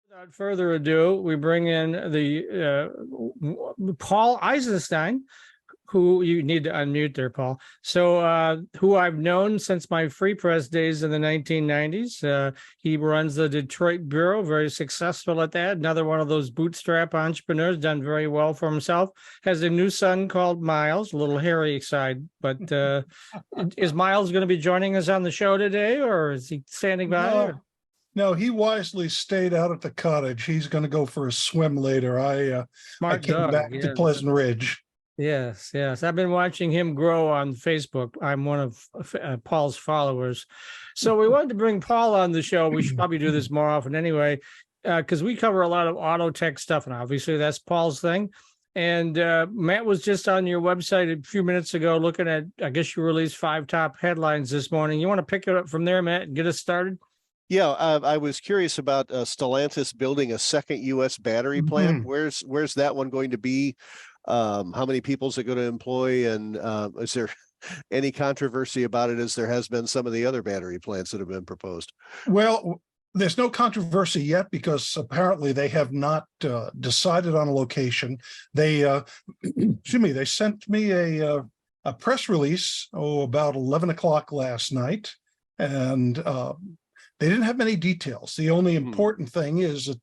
Without further ado, we bring in the Paul Eisenstein, who you need to unmute there, Paul. So, who I've known since my Free Press days in the 1990s. He runs the Detroit bureau, very successful at that. Another one of those bootstrap entrepreneurs, done very well for himself. Has a new son called Miles, a little hairy side. But is Miles going to be joining us on the show today, or is he standing by? No. No, he wisely stayed out at the cottage. He's going to go for a swim later. I came back to Pleasant Ridge. Yes. I've been watching him grow on Facebook. I'm one of Paul's followers. So we wanted to bring Paul on the show. We should probably do this more often anyway, because we cover a lot of auto tech stuff, and obviously that's Paul's thing. And Matt was just on your website a few minutes ago looking at, I guess you released 5 top headlines this morning. You want to pick it up from there, Matt, and get us started? Yeah, I was curious about Stellantis building a second U.S. battery plant. Where's that one going to be? How many people is it going to employ? And is there any controversy about it, as there has been some of the other battery plants that have been proposed? Well, there's no controversy yet because apparently they have not decided on a location. They, excuse me, they sent me a press release, about 11 o'clock last night, and they didn't have many details. The only important thing is that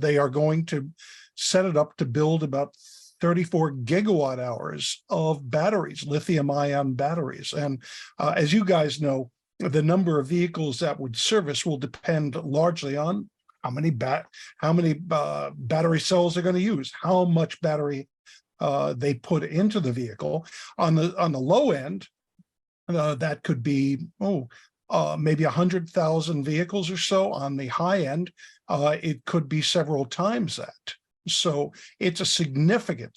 they are going to set it up to build about 34 gigawatt hours of batteries, lithium-ion batteries. And as you guys know, the number of vehicles that would service will depend largely on how many battery cells they're going to use, how much battery they put into the vehicle. On the low end, that could be maybe 100,000 vehicles or so. On the high end, it could be several times that. So it's a significant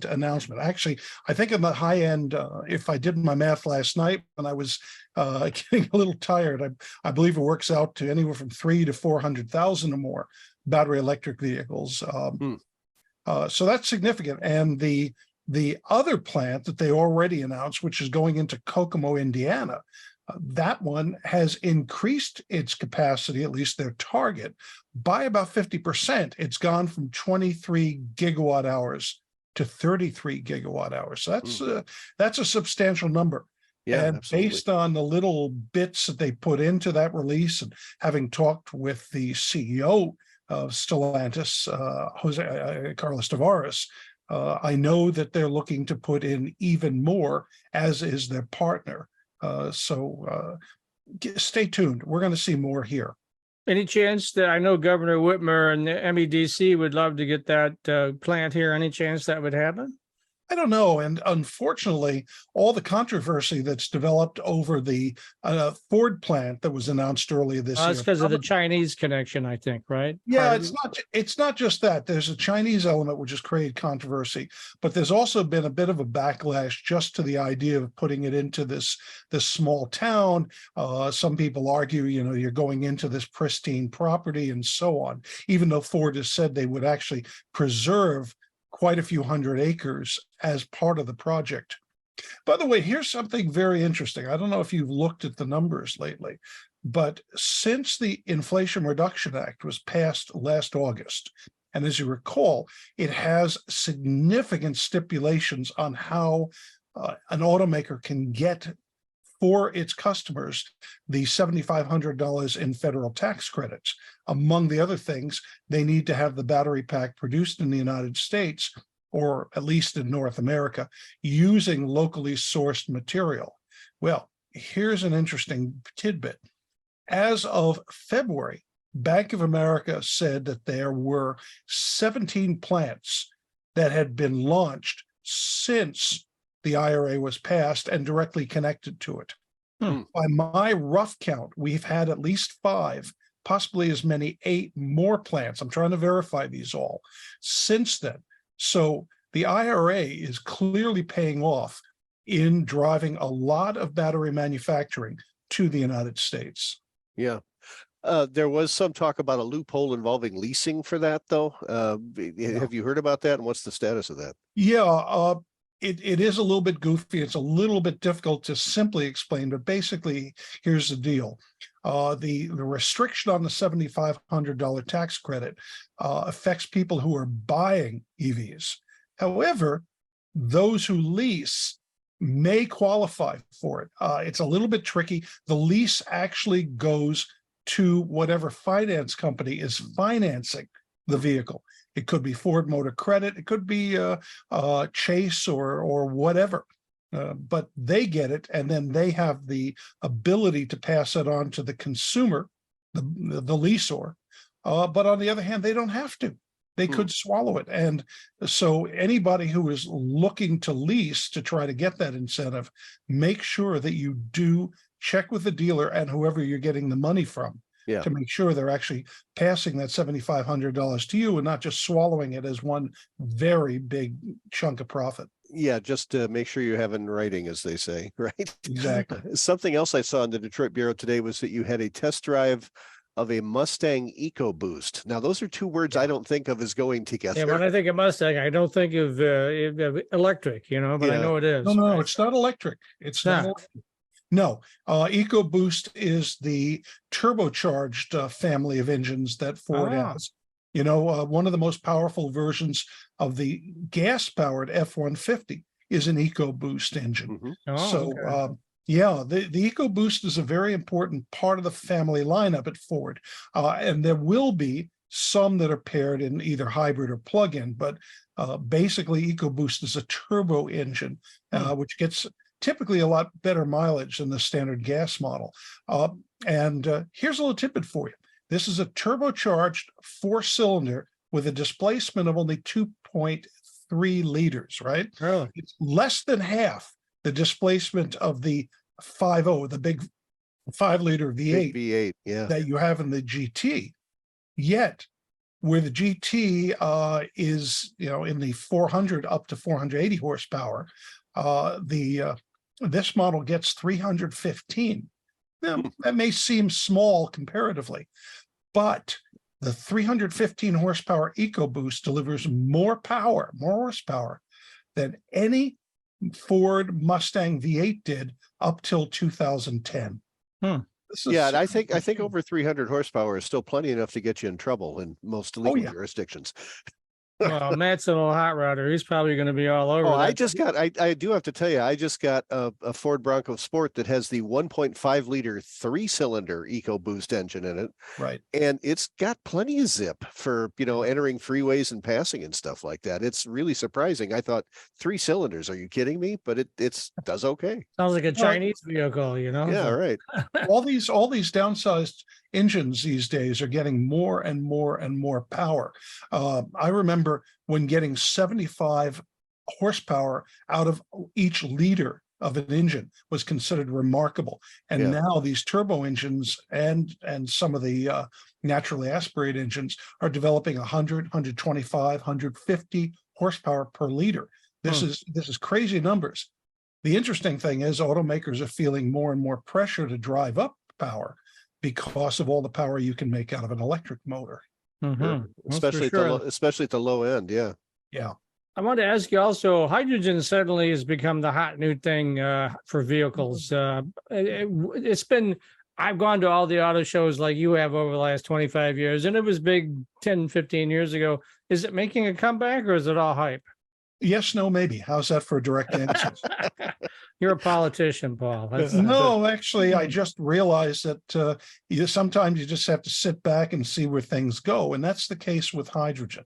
announcement. Actually, I think in the high end, if I did my math last night when I was getting a little tired, I believe it works out to anywhere from 300,000 to 400,000 or more battery electric vehicles. So that's significant. And the other plant that they already announced, which is going into Kokomo, Indiana, that one has increased its capacity, at least their target, by about 50%. It's gone from 23 gigawatt hours to 33 gigawatt hours. So that's a substantial number. Yeah, and absolutely. Based on the little bits that they put into that release, and having talked with the CEO of Stellantis, Carlos Tavares, I know that they're looking to put in even more, as is their partner. So stay tuned. We're going to see more here. Any chance that, I know Governor Whitmer and the MEDC would love to get that plant here? Any chance that would happen? I don't know. And unfortunately, all the controversy that's developed over the Ford plant that was announced earlier this year. That's because of the Chinese connection, I think, right? Yeah, it's not just that. There's a Chinese element which has created controversy, but there's also been a bit of a backlash just to the idea of putting it into this small town. Some people argue, you're going into this pristine property and so on, even though Ford has said they would actually preserve quite a few hundred acres as part of the project. By the way, here's something very interesting. I don't know if you've looked at the numbers lately, but since the Inflation Reduction Act was passed last August, and as you recall, it has significant stipulations on how an automaker can get for its customers the $7,500 in federal tax credits. Among the other things, they need to have the battery pack produced in the United States, or at least in North America, using locally sourced material. Well, here's an interesting tidbit. As of February, Bank of America said that there were 17 plants that had been launched since the IRA was passed and directly connected to it. By my rough count, we've had at least 5, possibly as many 8 more plants. I'm trying to verify these all since then. So the IRA is clearly paying off in driving a lot of battery manufacturing to the United States. Yeah. There was some talk about a loophole involving leasing for that, though. Have you heard about that, and what's the status of that? Yeah, it is a little bit goofy. It's a little bit difficult to simply explain, but basically, here's the deal. The restriction on the $7,500 tax credit affects people who are buying EVs. However, those who lease may qualify for it. It's a little bit tricky. The lease actually goes to whatever finance company is financing the vehicle. It could be Ford Motor Credit, it could be Chase or whatever, but they get it, and then they have the ability to pass it on to the consumer, the leaseor. But on the other hand, they don't have to. They could swallow it. And so anybody who is looking to lease to try to get that incentive, make sure that you do check with the dealer and whoever you're getting the money from. Yeah. To make sure they're actually passing that $7,500 to you and not just swallowing it as one very big chunk of profit. Yeah, just to make sure you have it in writing, as they say, right? Exactly. Something else I saw in the Detroit Bureau today was that you had a test drive of a Mustang EcoBoost. Now, those are two words I don't think of as going together. Yeah, when I think of Mustang, I don't think of electric, but I know it is. No, it's not electric. It's not electric. No, EcoBoost is the turbocharged family of engines that Ford has. One of the most powerful versions of the gas-powered F-150 is an EcoBoost engine. Okay. The EcoBoost is a very important part of the family lineup at Ford, and there will be some that are paired in either hybrid or plug-in, but basically EcoBoost is a turbo engine, which gets typically a lot better mileage than the standard gas model. And here's a little tidbit for you. This is a turbocharged 4-cylinder with a displacement of only 2.3 liters, right? Really? It's less than half the displacement of the 5.0, the big 5-liter V8, V8, yeah, that you have in the GT. Yet, where the GT is, in the 400 up to 480 horsepower, this model gets 315. Now, that may seem small comparatively, but the 315 horsepower EcoBoost delivers more horsepower than any Ford Mustang V8 did up till 2010. Yeah, and I think over 300 horsepower is still plenty enough to get you in trouble in most legal jurisdictions. Well, Matt's an old hot rodder. He's probably going to be all over. I do have to tell you, I just got a Ford Bronco Sport that has the 1.5 liter 3-cylinder EcoBoost engine in it. Right. And it's got plenty of zip for, entering freeways and passing and stuff like that. It's really surprising. I thought 3 cylinders. Are you kidding me? But it does okay. Sounds like a Chinese vehicle, Yeah, right. all these downsized engines these days are getting more and more and more power. I remember when getting 75 horsepower out of each liter of an engine was considered remarkable. And now these turbo engines and some of the naturally aspirated engines are developing 100, 125, 150 horsepower per liter. This is crazy numbers. The interesting thing is automakers are feeling more and more pressure to drive up power because of all the power you can make out of an electric motor. Especially at the low end. Yeah. I want to ask you also, hydrogen suddenly has become the hot new thing for vehicles. I've gone to all the auto shows like you have over the last 25 years, and it was big 10, 15 years ago. Is it making a comeback, or is it all hype? Yes, no, maybe. How's that for a direct answer? You're a politician, Paul. No, actually, I just realized that sometimes you just have to sit back and see where things go. And that's the case with hydrogen.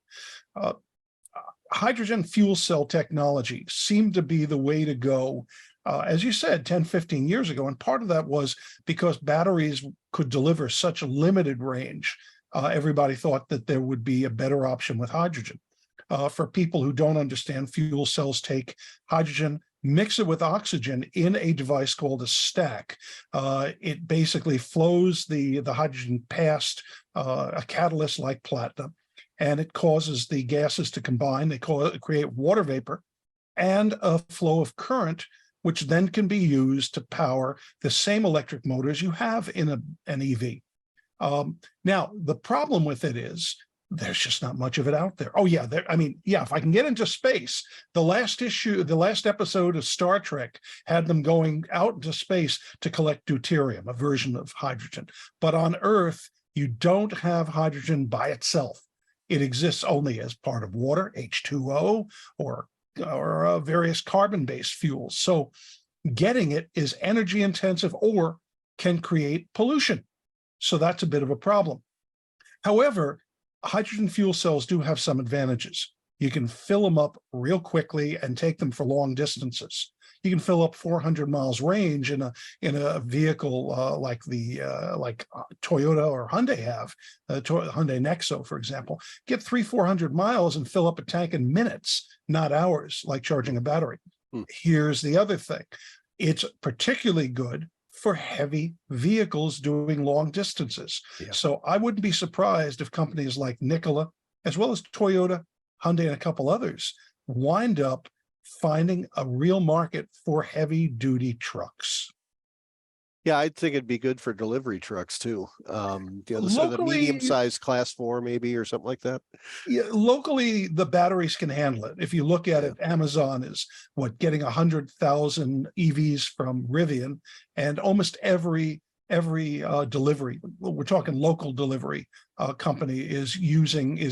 Hydrogen fuel cell technology seemed to be the way to go, as you said, 10, 15 years ago. And part of that was because batteries could deliver such a limited range. Everybody thought that there would be a better option with hydrogen. For people who don't understand, fuel cells take hydrogen, mix it with oxygen in a device called a stack. It basically flows the hydrogen past a catalyst like platinum, and it causes the gases to combine. They create water vapor and a flow of current, which then can be used to power the same electric motors you have in an EV. Now, the problem with it is there's just not much of it out there. Oh yeah, I mean, yeah, if I can get into space, the last episode of Star Trek had them going out into space to collect deuterium, a version of hydrogen. But on Earth, you don't have hydrogen by itself. It exists only as part of water, H2O, or various carbon-based fuels. So getting it is energy intensive or can create pollution. So that's a bit of a problem. However, hydrogen fuel cells do have some advantages. You can fill them up real quickly and take them for long distances. You can fill up 400 miles range in a vehicle like Toyota or Hyundai have, Hyundai Nexo, for example. Get 300-400 miles and fill up a tank in minutes, not hours, like charging a battery. Here's the other thing. It's particularly good for heavy vehicles doing long distances. Yeah. So I wouldn't be surprised if companies like Nikola, as well as Toyota, Hyundai, and a couple others, wind up finding a real market for heavy duty trucks. Yeah, I think it'd be good for delivery trucks too. The medium-sized class 4 maybe, or something like that. Yeah, locally, the batteries can handle it. If you look at it, Amazon is getting 100,000 EVs from Rivian, and almost every delivery, we're talking local delivery company, is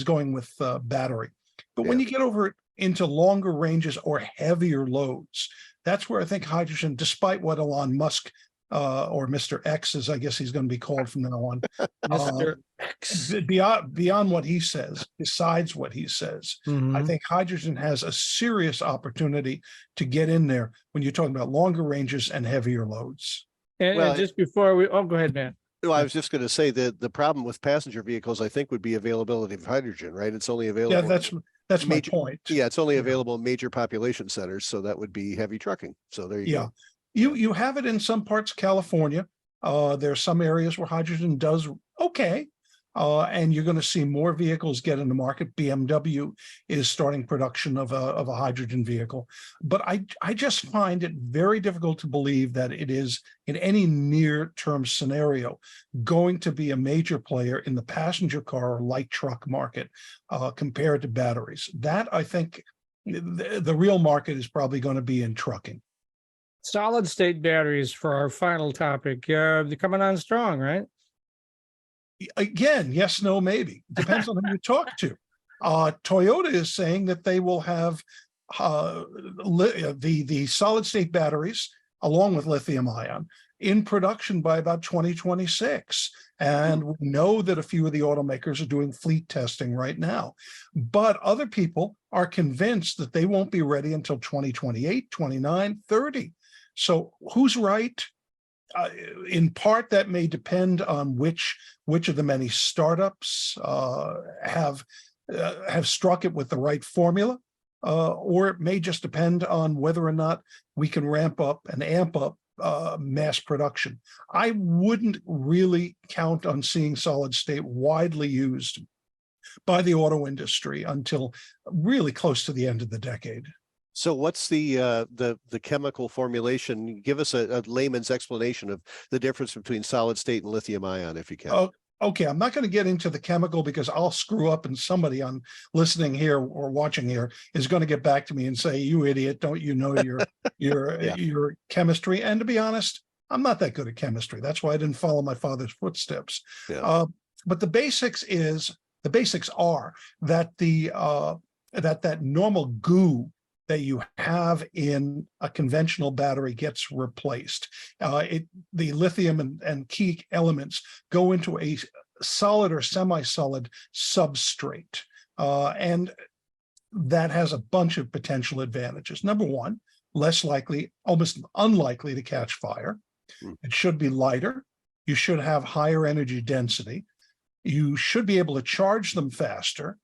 going with battery. But when you get over into longer ranges or heavier loads, that's where I think hydrogen, despite what Elon Musk or Mr. X, as I guess he's going to be called from now on, Mr. X, beyond what he says, besides what he says, I think hydrogen has a serious opportunity to get in there when you're talking about longer ranges and heavier loads. And just before we, go ahead, man. Well, I was just going to say that the problem with passenger vehicles, I think, would be availability of hydrogen, right? It's only available. Yeah, that's my point. Yeah, it's only available in major population centers, so that would be heavy trucking. So there you go. You have it in some parts of California. There are some areas where hydrogen does okay. And you're going to see more vehicles get in the market. BMW is starting production of a hydrogen vehicle. But I just find it very difficult to believe that it is, in any near-term scenario, going to be a major player in the passenger car or light truck market compared to batteries. That, I think, the real market is probably going to be in trucking. Solid state batteries for our final topic. They're coming on strong, right? Again, yes, no, maybe. Depends on who you talk to. Toyota is saying that they will have the solid state batteries along with lithium ion in production by about 2026. And we know that a few of the automakers are doing fleet testing right now. But other people are convinced that they won't be ready until 2028, 29, 30. So who's right? In part, that may depend on which of the many startups have struck it with the right formula, or it may just depend on whether or not we can ramp up and amp up mass production. I wouldn't really count on seeing solid state widely used by the auto industry until really close to the end of the decade. So what's the chemical formulation? Give us a layman's explanation of the difference between solid state and lithium ion, if you can. Okay, I'm not going to get into the chemical because I'll screw up, and somebody on listening here or watching here is going to get back to me and say, "You idiot! Don't you know your chemistry?" And to be honest, I'm not that good at chemistry. That's why I didn't follow my father's footsteps. Yeah. But the basics are that that normal goo that you have in a conventional battery gets replaced. The lithium and key elements go into a solid or semi-solid substrate, and that has a bunch of potential advantages. Number one, less likely, almost unlikely to catch fire. It should be lighter. You should have higher energy density. You should be able to charge them faster.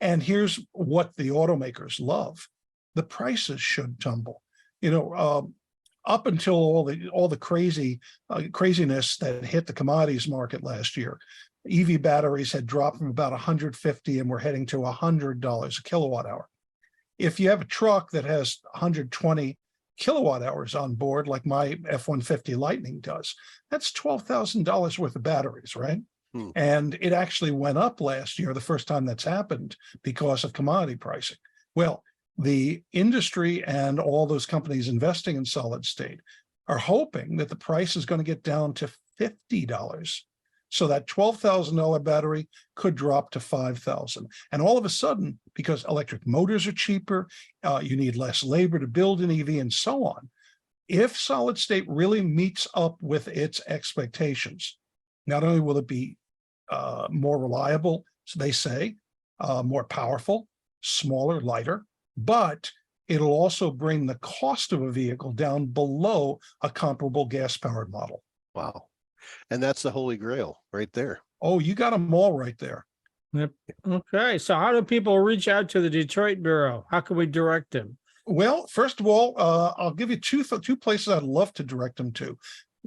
And here's what the automakers love: the prices should tumble. Up until all the craziness that hit the commodities market last year, EV batteries had dropped from about $150 and we're heading to $100 a kilowatt hour. If you have a truck that has 120 kilowatt hours on board, like my F-150 Lightning does, that's $12,000 worth of batteries, right? And it actually went up last year, the first time that's happened because of commodity pricing. Well, the industry and all those companies investing in solid state are hoping that the price is going to get down to $50. So that $12,000 battery could drop to $5,000. And all of a sudden, because electric motors are cheaper, you need less labor to build an EV and so on. If solid state really meets up with its expectations, not only will it be more reliable, so they say, more powerful, smaller, lighter, but it'll also bring the cost of a vehicle down below a comparable gas-powered model. Wow. And that's the holy grail right there. Oh, you got them all right there. Yep. Okay. So how do people reach out to the Detroit Bureau? How can we direct them? Well, first of all, I'll give you two places I'd love to direct them to.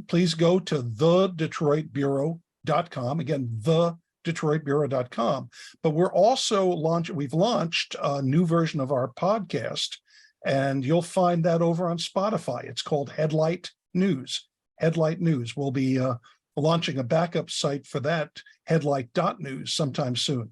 Please go to thedetroitbureau.com. Again, thedetroitbureau.com. But we've launched a new version of our podcast, and you'll find that over on Spotify. It's called Headlight News. Headlight News. We'll be launching a backup site for that, headlight.news, sometime soon.